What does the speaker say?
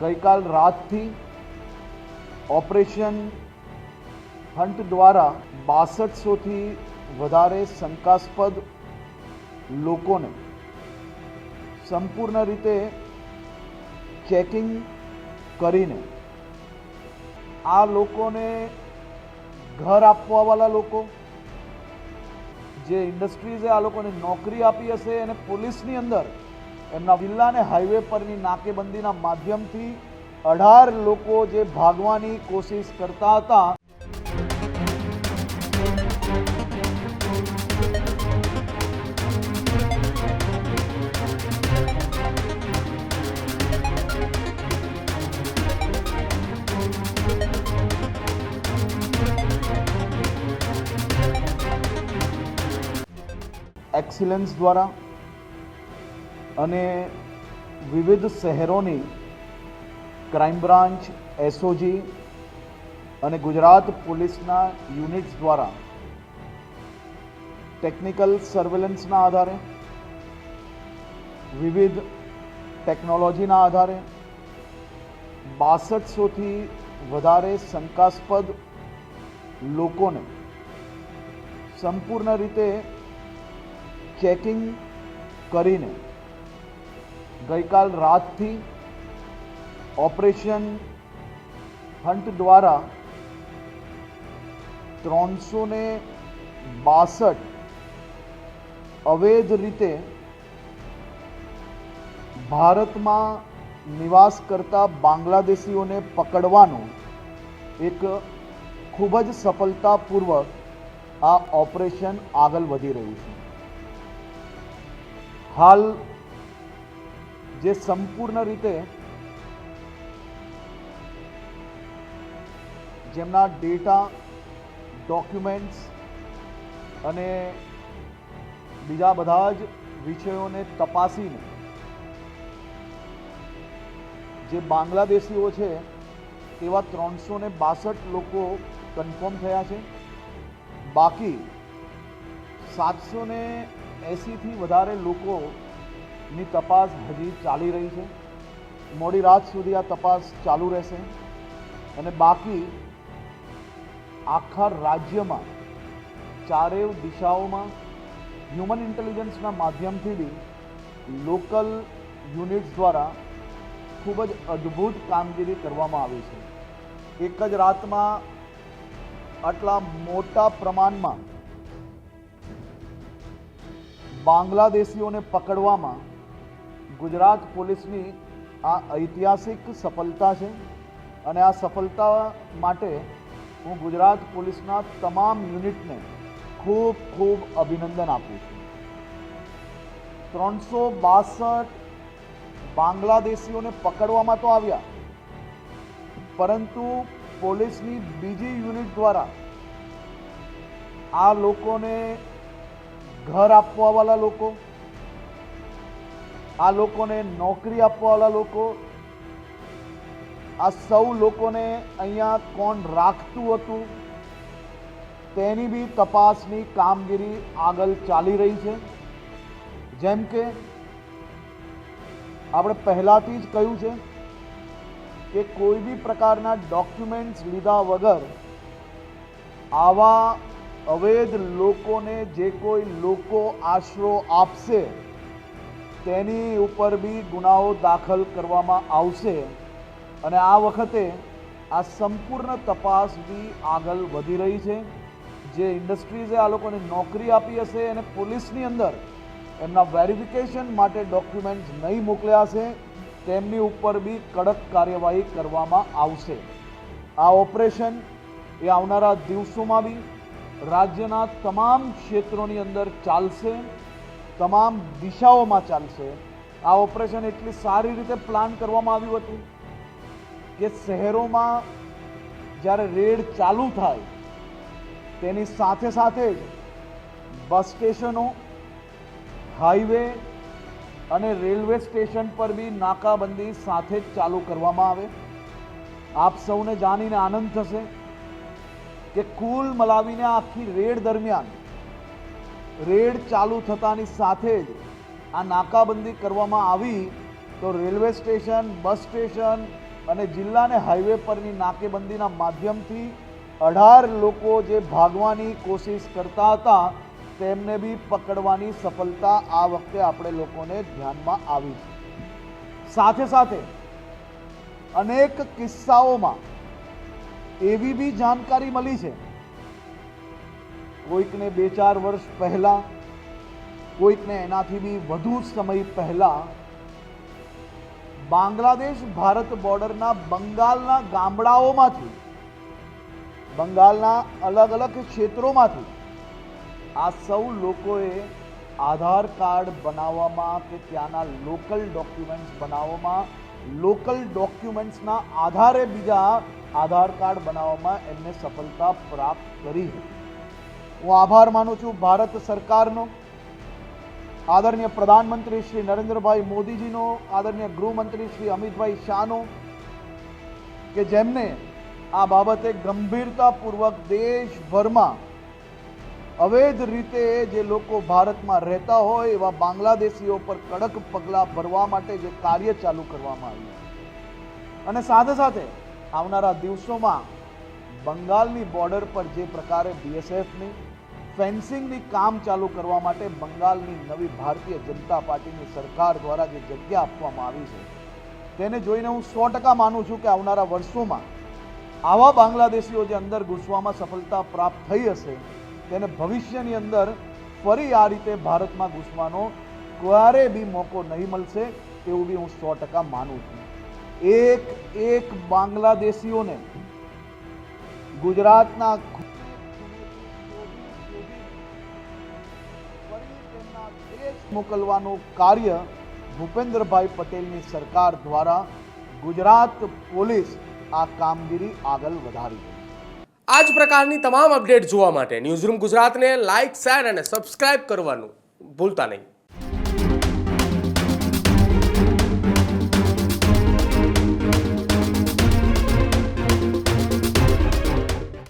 ગઈકાલ રાતથી operation hunt દ્વારા 6200થી વધારે શંકાસ્પદ લોકોને સંપૂર્ણ રીતે ચેકિંગ કરીને આ લોકોને ઘર આપવાવાળા લોકો, જે ઇન્ડસ્ટ્રીઝે આ લોકોને નોકરી આપી હશે અને પોલીસની અંદર એમના જિલ્લા અને હાઈવે પરની નાકેબંધીના માધ્યમથી 18 લોકો જે ભાગવાની કોશિશ કરતા હતા એક્સિલન્સ દ્વારા અને વિવિધ શહેરોની ક્રાઇમ બ્રાન્ચ, એસઓજી અને ગુજરાત પોલીસના યુનિટ્સ દ્વારા ટેકનિકલ સર્વેલન્સના આધારે, વિવિધ ટેકનોલોજીના આધારે 6200થી વધારે શંકાસ્પદ લોકોને સંપૂર્ણ રીતે ચેકિંગ કરીને ગઈકાલ રાતથી ઓપરેશન હન્ટ દ્વારા 362 અવૈધ રીતે ભારતમાં નિવાસ કરતા બાંગ્લાદેશીઓને પકડવાનું એક ખૂબ જ સફળતાપૂર્વક આ ઓપરેશન આગળ વધી રહ્યું છે. હાલ જે સંપૂર્ણ રીતે જેમના ડેટા, ડોક્યુમેન્ટ્સ અને બીજા બધા જ વિષયોને તપાસીને જે બાંગ્લાદેશીઓ છે તેવા 362 લોકો કન્ફર્મ થયા છે. બાકી 780થી વધારે લોકોની તપાસ હજી ચાલી રહી છે. મોડી રાત સુધી આ તપાસ ચાલુ રહેશે અને બાકી આખા રાજ્યમાં ચારેય દિશાઓમાં હ્યુમન ઇન્ટેલિજન્સના માધ્યમથી બી લોકલ યુનિટ્સ દ્વારા ખૂબ જ અદ્ભુત કામગીરી કરવામાં આવી છે. એક જ રાતમાં આટલા મોટા પ્રમાણમાં બાંગ્લાદેશીઓને પકડવામાં ગુજરાત પોલીસની આ ઐતિહાસિક સફળતા છે અને આ સફળતા માટે હું ગુજરાત પોલીસના તમામ યુનિટને ખૂબ ખૂબ અભિનંદન આપું છું. 362 બાંગ્લાદેશીઓને પકડવામાં તો આવ્યા, પરંતુ પોલીસની બીજી યુનિટ દ્વારા આ લોકોને ઘર આપવાવાળા લોકો, આ લોકોને નોકરી આપવાવાળા લોકો, આ સૌ લોકોને અહીંયા કોણ રાખતું હતું તેની બી તપાસની કામગીરી આગળ ચાલી રહી છે. જેમ કે આપણે પહેલાથી જ કહ્યું છે કે કોઈ બી પ્રકારના ડોક્યુમેન્ટ્સ લીધા વગર આવા અવૈધ લોકોને જે કોઈ લોકો આશરો આપશે તેની ઉપર બી ગુનાઓ દાખલ કરવામાં આવશે અને આ વખતે આ સંપૂર્ણ તપાસ બી આગળ વધી રહી છે. જે ઇન્ડસ્ટ્રીઝે આ લોકોને નોકરી આપી હશે અને પોલીસની અંદર એમના વેરિફિકેશન માટે ડોક્યુમેન્ટ્સ નહીં મોકલ્યા હશે તેમની ઉપર બી કડક કાર્યવાહી કરવામાં આવશે. આ ઓપરેશન એ આવનારા દિવસોમાં બી રાજ્યના તમામ ક્ષેત્રોની અંદર ચાલશે, તમામ દિશાઓમાં ચાલશે. આ ઓપરેશન એટલી સારી રીતે પ્લાન કરવામાં આવ્યું હતું કે શહેરોમાં જ્યારે રેડ ચાલુ થાય તેની સાથે સાથે જ બસ સ્ટેશનો, હાઈવે અને રેલવે સ્ટેશન પર બી નાકાબંધી સાથે જ ચાલુ કરવામાં આવે. આપ સૌને જાણીને આનંદ થશે કે કુલ મલાવીને આખી રેડ દરમિયાન રેડ ચાલુ થતાની સાથે જ આ નાકાબંધી કરવામાં આવી તો રેલવે સ્ટેશન, બસ સ્ટેશન, અને જિલ્લાને હાઈવે પરની નાકેબંધીના માધ્યમથી 18 લોકો જે ભાગવાની કોશિશ કરતા હતા તેમને બી પકડવાની સફળતા આ વખતે આપણે લોકોને ધ્યાનમાં આવી છે। સાથે સાથે અનેક કિસ્સાઓમાં એવી બી જાણકારી મળી છે, કોઈકને 2-4 વર્ષ પહેલા, કોઈકને એનાથી બી વધુ સમય પહેલા બાંગ્લાદેશ ભારત બોર્ડરના બંગાળના ગામડાઓમાંથી, બંગાળના અલગ અલગ ક્ષેત્રોમાંથી આ સૌ લોકોએ આધાર કાર્ડ બનાવવામાં કે ત્યાંના લોકલ ડોક્યુમેન્ટ્સ બનાવવામાં, લોકલ ડોક્યુમેન્ટ્સના આધારે બીજા આધાર કાર્ડ બનાવવામાં એમને સફળતા પ્રાપ્ત કરી હતી। હું આભાર માનું છું ભારત સરકારનો, આદરણીય પ્રધાનમંત્રી શ્રી નરેન્દ્રભાઈ મોદીજીનો, આદરણીય ગૃહમંત્રી શ્રી અમિતભાઈ શાહનો, કે જેમને આ બાબતે ગંભીરતાપૂર્વક દેશભરમાં અવૈધ રીતે જે લોકો ભારતમાં રહેતા હોય એવા બાંગ્લાદેશીઓ પર કડક પગલાં ભરવા માટે જે કાર્ય ચાલુ કરવામાં આવ્યું, અને સાથે સાથે આવનારા દિવસોમાં બંગાળની બોર્ડર પર જે પ્રકારે બીએસએફની ફેન્સિંગની કામ ચાલુ કરવા માટે બંગાળની નવી ભારતીય જનતા પાર્ટીની સરકાર દ્વારા જે જગ્યા આપવામાં આવી છે તેને જોઈને હું 100% માનું છું કે આવનારા વર્ષોમાં આવા બાંગ્લાદેશીઓ જે અંદર ઘૂસવામાં સફળતા પ્રાપ્ત થઈ હશે તેને ભવિષ્યની અંદર ફરી આ રીતે ભારતમાં ઘૂસવાનો ક્યારે બી મોકો નહીં મળશે એવું બી હું 100% માનું છું। એક બાંગ્લાદેશીઓને ગુજરાતના મોકલવાનું કાર્ય ભૂપેન્દ્રભાઈ પટેલની સરકાર દ્વારા ગુજરાત પોલીસ આ કામગીરી આગળ વધારી છે। આ જ પ્રકારની તમામ અપડેટ જોવા માટે ન્યૂઝરૂમ ગુજરાતને લાઇક, શેર અને સબસ્ક્રાઇબ કરવાનું ભૂલતા નહીં।